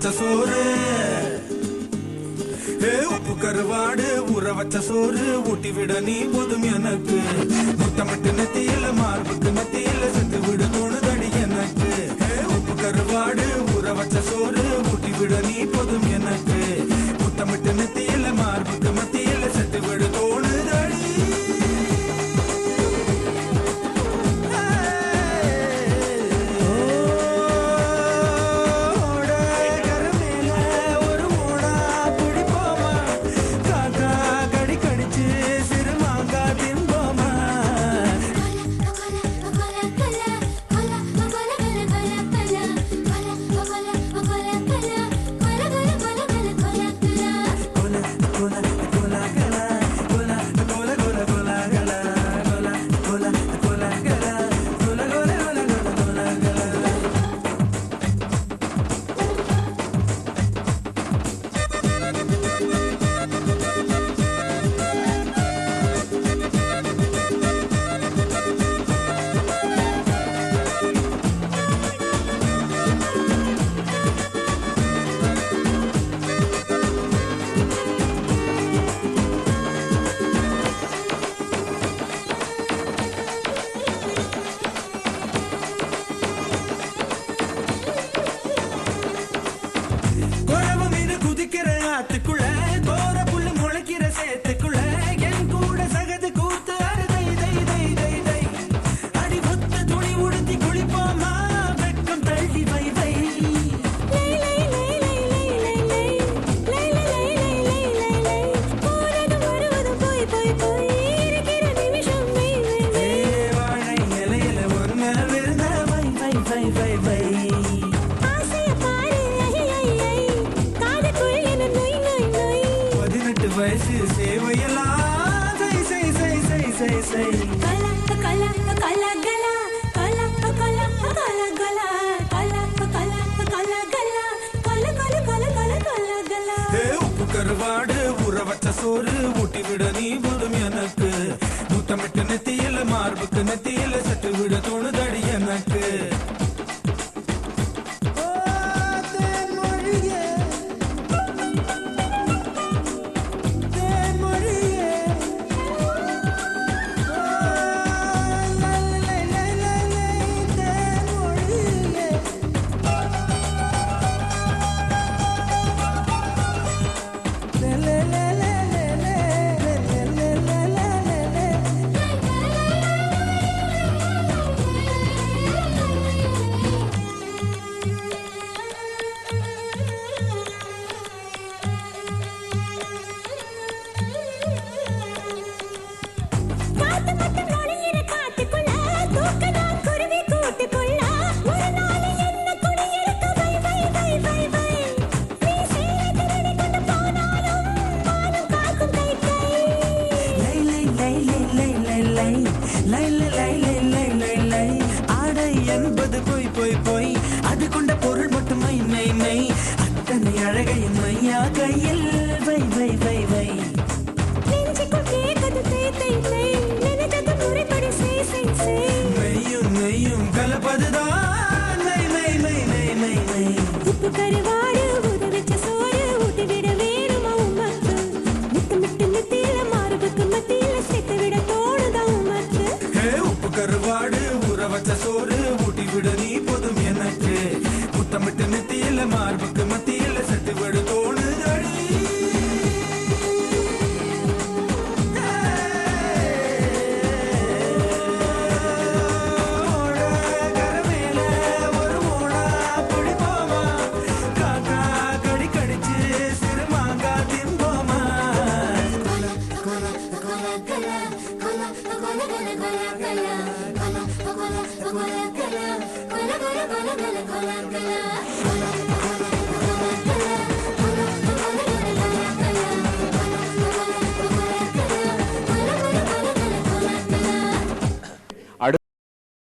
வச்ச சோறு உப்பு கருவாடு ஊற வச்ச சோறு ஊட்டி விட நீ போதும் எனக்கு முத்தமிட்டு நெத்தியில மார்புக்கு நெத்தியில செத்து விடு தோணுதடி எனக்கு உப்பு கருவாடு ஊற வச்ச சோறு ஊட்டி விட நீ போதும் எனக்கு முத்தமிட்டு நெத்தியில மார்புக்கு மத்தியில செத்து விடு தோணுதடி ஆத்துக்குள்ள தோர புல்லு முளைக்கிற சேத்துக்குள்ள என் கூட சகது கூத்து அருதை தை தை தை தை அடி ஒத்த துணி உடுத்தி குளிப்போமா வெக்கம் தள்ளி வை வை வாழை இலையில ஒரு மேல் விருந்த வை வை வை வை வை வயசு சேவையெல்லாம் செய் செய் செய் செய் செய் செய் கலா கலா கலா கலா கலா கலா கலா கலா கலா கலா கலா கலா கலா கலா கலா கலா கலா கலா உப்பு கருவாடு ஊற வச்ச சோறு ஊட்டி விட நீ போதும் எனக்கு முத்தமிட்டு நெத்தியில மார்புக்கு நெத்தியில சட்டு விட தோணுதடி எனக்கு ஆடை என்பது போய் போய் போய் அது கொண்ட பொருள் மட்டும் மை மை மை அத்தனை அழகையும் மையா கையில் வை வை வை வை மெய்யும் மெய்யும் கலப்பதுதான் மை மை மை மை மை மை உப்பு கருவா